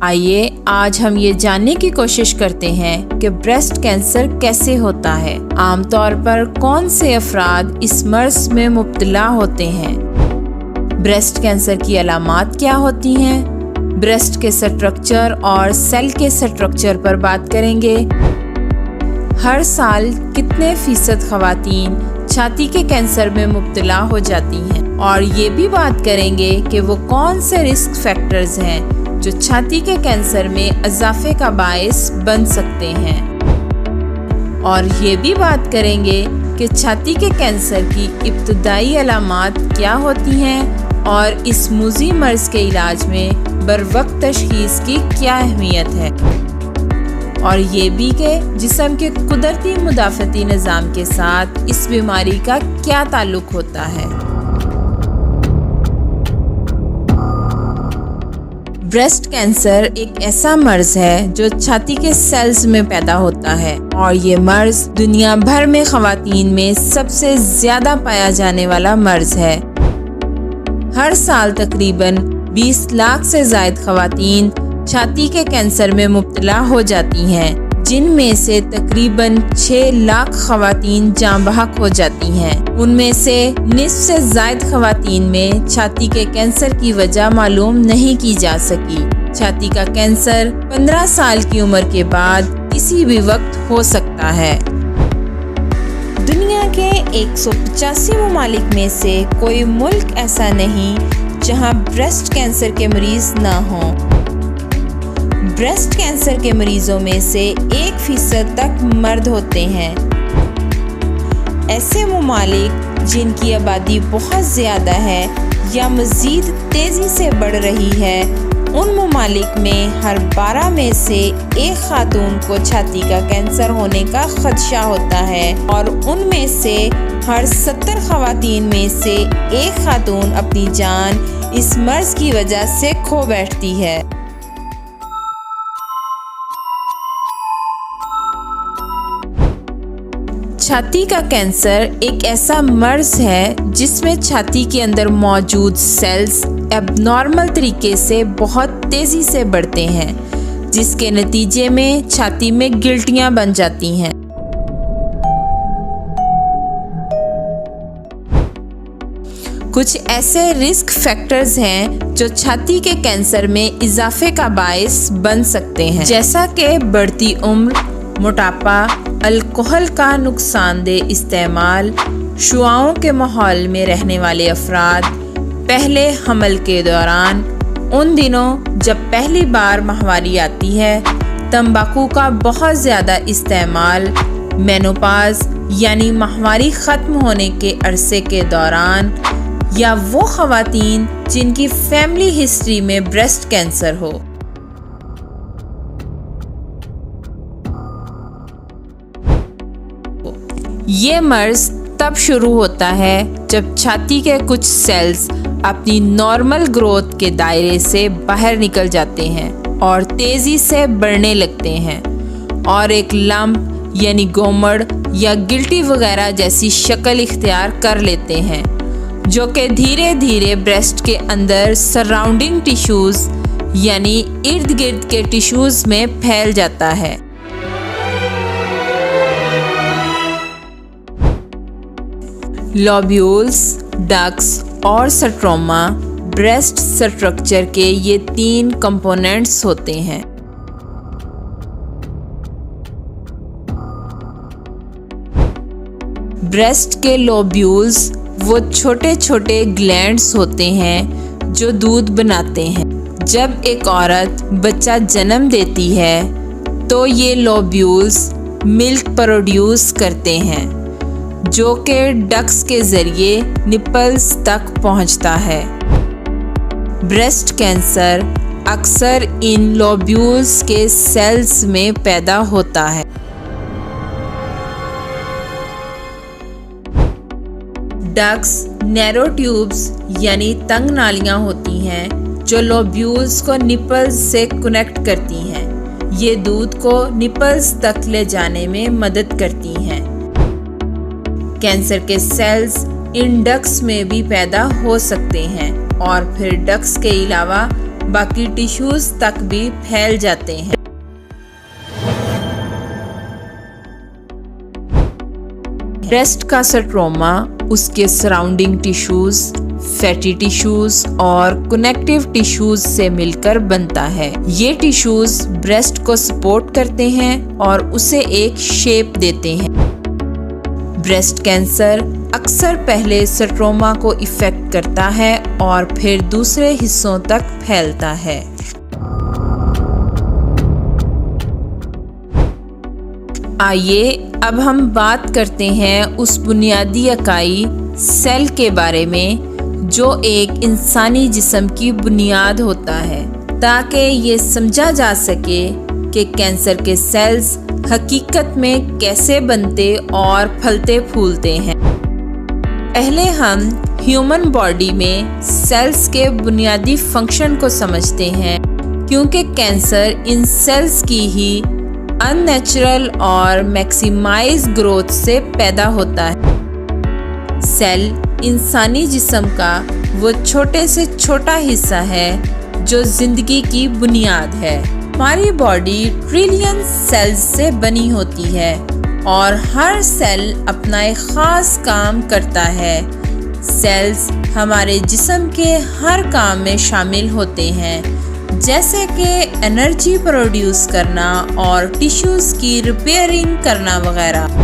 आइए आज हम ये जानने की कोशिश करते हैं कि ब्रेस्ट कैंसर कैसे होता है। आमतौर पर कौन से अफराद इस मर्ज में मुब्तला होते हैं। ब्रेस्ट कैंसर की अलामात क्या होती हैं। ब्रेस्ट के स्ट्रक्चर और सेल के स्ट्रक्चर पर बात करेंगे। हर साल कितने फीसद खवातीन छाती के कैंसर में मुब्तला हो जाती हैं और ये भी बात करेंगे कि वो कौन से रिस्क फैक्टर्स हैं जो छाती के कैंसर में इजाफे का बायस बन सकते हैं। और ये भी बात करेंगे कि छाती के कैंसर की इब्तदाई अलामात क्या होती हैं और इस मुज़ी मर्ज के इलाज में बरवक्त तशखीस की क्या अहमियत है। और ये भी कि जिस्म के कुदरती मुदाफ़ती निज़ाम के साथ इस बीमारी का क्या ताल्लुक होता है। ब्रेस्ट कैंसर एक ऐसा मर्ज है जो छाती के सेल्स में पैदा होता है और ये मर्ज दुनिया भर में खवातीन में सबसे ज्यादा पाया जाने वाला मर्ज है। हर साल तकरीबन 20 लाख से ज्यादा खवातीन छाती के कैंसर में मुब्तला हो जाती हैं, जिनमें से तकरीबन 6 लाख खवातीन जाँ बहक हो जाती हैं। उनमें से निस्फ से ज़ायद खवातीन में छाती के कैंसर की वजह मालूम नहीं की जा सकी। छाती का कैंसर 15 साल की उम्र के बाद किसी भी वक्त हो सकता है। दुनिया के 185 ममालिक में से कोई मुल्क ऐसा नहीं जहां ब्रेस्ट कैंसर के मरीज ना हों। ब्रेस्ट कैंसर के मरीजों में से 1% तक मर्द होते हैं। ऐसे ममालिक जिनकी आबादी बहुत ज़्यादा है या मज़ीद तेज़ी से बढ़ रही है, उन ममालिक में हर 12 में से एक खातून को छाती का कैंसर होने का खदशा होता है और उनमें से हर 70 खवातीन में से एक खातून अपनी जान इस मर्ज की वजह से खो बैठती है। छाती का कैंसर एक ऐसा मर्ज है जिसमें छाती के अंदर मौजूद सेल्स एबनॉर्मल तरीके से बहुत तेज़ी से बढ़ते हैं, जिसके नतीजे में छाती में गिल्टियां बन जाती हैं। कुछ ऐसे रिस्क फैक्टर्स हैं जो छाती के कैंसर में इजाफे का बायस बन सकते हैं, जैसा कि बढ़ती उम्र, मोटापा, अल्कोहल का नुकसानदेह इस्तेमाल, शुआओं के माहौल में रहने वाले अफराद, पहले हमल के दौरान, उन दिनों जब पहली बार माहवारी आती है, तंबाकू का बहुत ज़्यादा इस्तेमाल, मेनोपाज यानी माहवारी ख़त्म होने के अरसे के दौरान, या वो ख़वातीन जिनकी फैमिली हिस्ट्री में ब्रेस्ट कैंसर हो। ये मर्ज तब शुरू होता है जब छाती के कुछ सेल्स अपनी नॉर्मल ग्रोथ के दायरे से बाहर निकल जाते हैं और तेज़ी से बढ़ने लगते हैं और एक लंप यानी गोमड़ या गिल्टी वगैरह जैसी शक्ल इख्तियार कर लेते हैं, जो कि धीरे धीरे ब्रेस्ट के अंदर सराउंडिंग टिश्यूज़ यानी इर्द गिर्द के टिश्यूज़ में फैल जाता है। लोब्यूल्स, डक्ट्स और स्ट्रोमा ब्रेस्ट स्ट्रक्चर के ये 3 कंपोनेंट्स होते हैं। ब्रेस्ट के लोब्यूल्स वो छोटे छोटे ग्लैंड्स होते हैं जो दूध बनाते हैं। जब एक औरत बच्चा जन्म देती है तो ये लोब्यूल्स मिल्क प्रोड्यूस करते हैं, जो कि डक्ट्स के ज़रिए निपल्स तक पहुंचता है। ब्रेस्ट कैंसर अक्सर इन लोब्यूल्स के सेल्स में पैदा होता है। डक्ट्स नैरो ट्यूब्स यानी तंग नालियां होती हैं जो लोब्यूल्स को निपल्स से कनेक्ट करती हैं। ये दूध को निपल्स तक ले जाने में मदद करती हैं। कैंसर के सेल्स इन डक्ट्स में भी पैदा हो सकते हैं और फिर डक्ट्स के अलावा बाकी टिश्यूज तक भी फैल जाते हैं। ब्रेस्ट का स्ट्रोमा उसके सराउंडिंग टिश्यूज, फैटी टिश्यूज और कनेक्टिव टिश्यूज से मिलकर बनता है। ये टिश्यूज ब्रेस्ट को सपोर्ट करते हैं और उसे एक शेप देते हैं। ब्रेस्ट कैंसर अक्सर पहले स्ट्रोमा को इफेक्ट करता है और फिर दूसरे हिस्सों तक फैलता है। आइए अब हम बात करते हैं उस बुनियादी इकाई सेल के बारे में जो एक इंसानी जिस्म की बुनियाद होता है, ताकि ये समझा जा सके कि कैंसर के सेल्स हकीकत में कैसे बनते और फलते फूलते हैं। पहले हम ह्यूमन बॉडी में सेल्स के बुनियादी फंक्शन को समझते हैं, क्योंकि कैंसर इन सेल्स की ही अननेचुरल और मैक्सिमाइज ग्रोथ से पैदा होता है। सेल इंसानी जिस्म का वो छोटे से छोटा हिस्सा है जो जिंदगी की बुनियाद है। हमारी बॉडी ट्रिलियन सेल्स से बनी होती है और हर सेल अपना एक खास काम करता है। सेल्स हमारे जिस्म के हर काम में शामिल होते हैं, जैसे कि एनर्जी प्रोड्यूस करना और टिश्यूज की रिपेयरिंग करना वगैरह।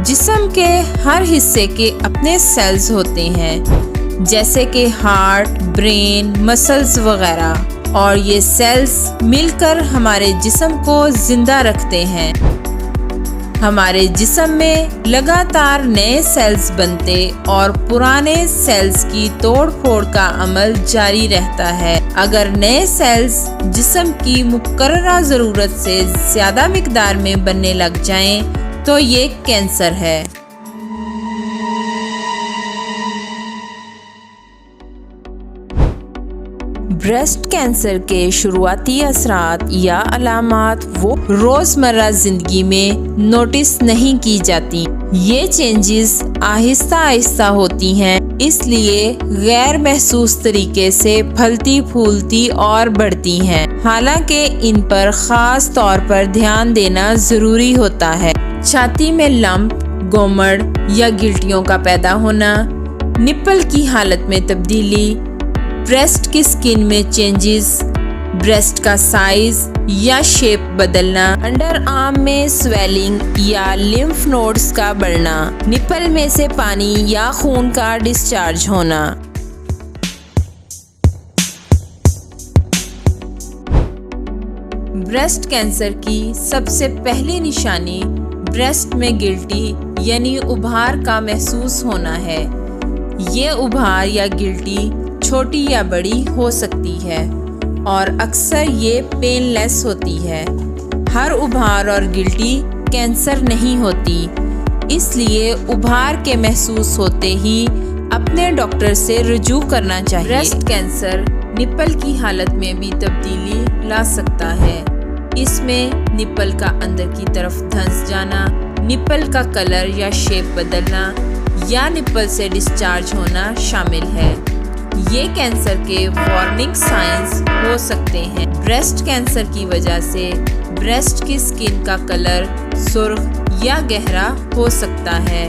जिस्म के हर हिस्से के अपने सेल्स होते हैं, जैसे कि हार्ट, ब्रेन, मसल्स वगैरह, और ये सेल्स मिलकर हमारे जिस्म को जिंदा रखते हैं। हमारे जिस्म में लगातार नए सेल्स बनते और पुराने सेल्स की तोड़ फोड़ का अमल जारी रहता है। अगर नए सेल्स जिस्म की मुकर्ररा ज़रूरत से ज़्यादा मिकदार में बनने लग जाएं, तो ये कैंसर है। ब्रेस्ट कैंसर के शुरुआती असरात या अलामात वो रोज़मर्रा ज़िंदगी में नोटिस नहीं की जाती। ये चेंजेस आहिस्ता आहिस्ता होती हैं, इसलिए गैर महसूस तरीके से फलती फूलती और बढ़ती हैं। हालांकि इन पर ख़ास तौर पर ध्यान देना ज़रूरी होता है। छाती में लंप, गोमड़ या गिल्टियों का पैदा होना, निप्पल की हालत में तब्दीली, ब्रेस्ट की स्किन में चेंजेस, ब्रेस्ट का साइज या शेप बदलना, अंडर आर्म में स्वेलिंग या लिम्फ नोड्स का बढ़ना, निप्पल में से पानी या खून का डिस्चार्ज होना। ब्रेस्ट कैंसर की सबसे पहली निशानी ब्रेस्ट में गिल्टी यानी उभार का महसूस होना है। ये उभार या गिल्टी छोटी या बड़ी हो सकती है और अक्सर ये पेनलेस होती है। हर उभार और गिल्टी कैंसर नहीं होती, इसलिए उभार के महसूस होते ही अपने डॉक्टर से रुजू करना चाहिए। ब्रेस्ट कैंसर निप्पल की हालत में भी तब्दीली ला सकता है। इसमें निप्पल का अंदर की तरफ धंस जाना, निप्पल का कलर या शेप बदलना या निप्पल से डिस्चार्ज होना शामिल है। ये कैंसर के वार्निंग साइंस हो सकते हैं। ब्रेस्ट कैंसर की वजह से ब्रेस्ट की स्किन का कलर सुर्ख या गहरा हो सकता है।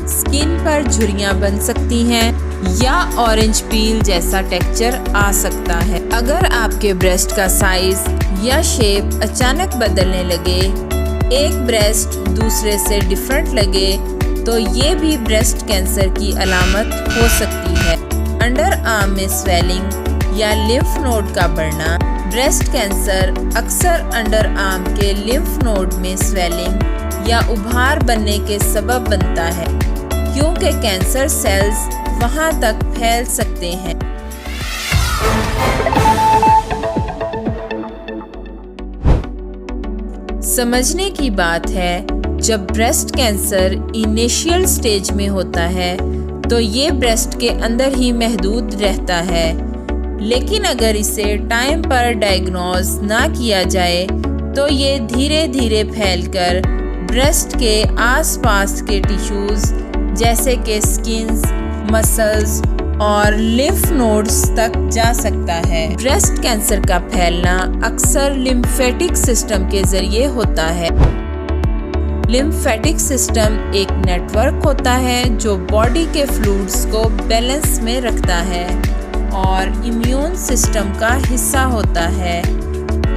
स्किन पर झुर्रियां बन सकती हैं या ऑरेंज पील जैसा टेक्सचर आ सकता है। अगर आपके ब्रेस्ट का साइज या शेप अचानक बदलने लगे, एक ब्रेस्ट दूसरे से डिफरेंट लगे, तो ये भी ब्रेस्ट कैंसर की अलामत हो सकती है। अंडर आर्म में स्वेलिंग या लिम्फ नोड का बढ़ना, ब्रेस्ट कैंसर अक्सर अंडर आर्म के लिम्फ नोड में स्वेलिंग या उभार बनने के सबब बनता है, क्योंकि कैंसर सेल्स वहां तक फैल सकते हैं। समझने की बात है, जब ब्रेस्ट कैंसर इनिशियल स्टेज में होता है तो ये ब्रेस्ट के अंदर ही महदूद रहता है, लेकिन अगर इसे टाइम पर डायग्नोज ना किया जाए तो ये धीरे धीरे फैलकर ब्रेस्ट के आसपास के टिश्यूज जैसे कि स्किन्स, मसल्स और लिम्फ नोड्स तक जा सकता है। ब्रेस्ट कैंसर का फैलना अक्सर लिम्फेटिक सिस्टम के जरिए होता है। लिम्फेटिक सिस्टम एक नेटवर्क होता है जो बॉडी के फ्लूइड्स को बैलेंस में रखता है और इम्यून सिस्टम का हिस्सा होता है।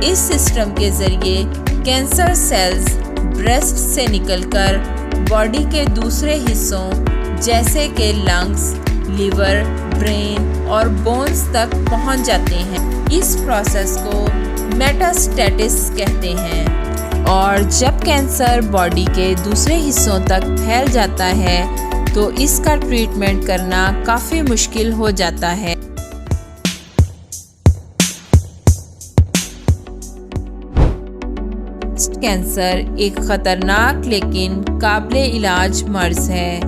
इस सिस्टम के जरिए कैंसर सेल्स ब्रेस्ट से निकलकर बॉडी के दूसरे हिस्सों जैसे कि लंग्स, लिवर, ब्रेन और बोन्स तक पहुंच जाते हैं। इस प्रोसेस को मेटास्टेसिस कहते हैं और जब कैंसर बॉडी के दूसरे हिस्सों तक फैल जाता है तो इसका ट्रीटमेंट करना काफ़ी मुश्किल हो जाता है। ब्रेस्ट कैंसर एक खतरनाक लेकिन काबिले इलाज मर्ज है।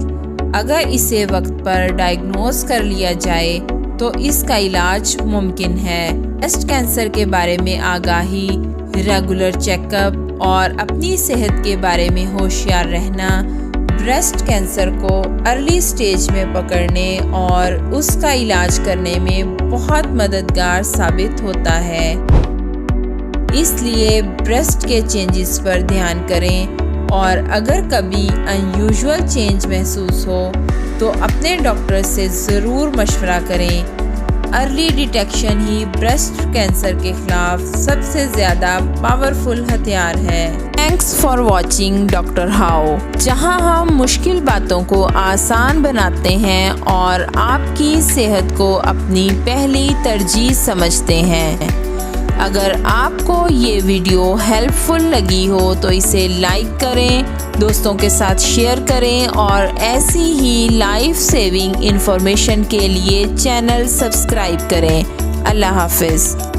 अगर इसे वक्त पर डायग्नोज कर लिया जाए तो इसका इलाज मुमकिन है। ब्रेस्ट कैंसर के बारे में आगाही, रेगुलर चेकअप और अपनी सेहत के बारे में होशियार रहना ब्रेस्ट कैंसर को अर्ली स्टेज में पकड़ने और उसका इलाज करने में बहुत मददगार साबित होता है। इसलिए ब्रेस्ट के चेंजेस पर ध्यान करें और अगर कभी अनयूजुअल चेंज महसूस हो तो अपने डॉक्टर से ज़रूर मशवरा करें। अर्ली डिटेक्शन ही ब्रेस्ट कैंसर के खिलाफ सबसे ज़्यादा पावरफुल हथियार है। Thanks for watching doctor how, जहां हम मुश्किल बातों को आसान बनाते हैं और आपकी सेहत को अपनी पहली तरजीह समझते हैं। अगर आपको ये वीडियो हेल्पफुल लगी हो तो इसे लाइक करें, दोस्तों के साथ शेयर करें और ऐसी ही लाइफ सेविंग इंफॉर्मेशन के लिए चैनल सब्सक्राइब करें। अल्लाह हाफिज़।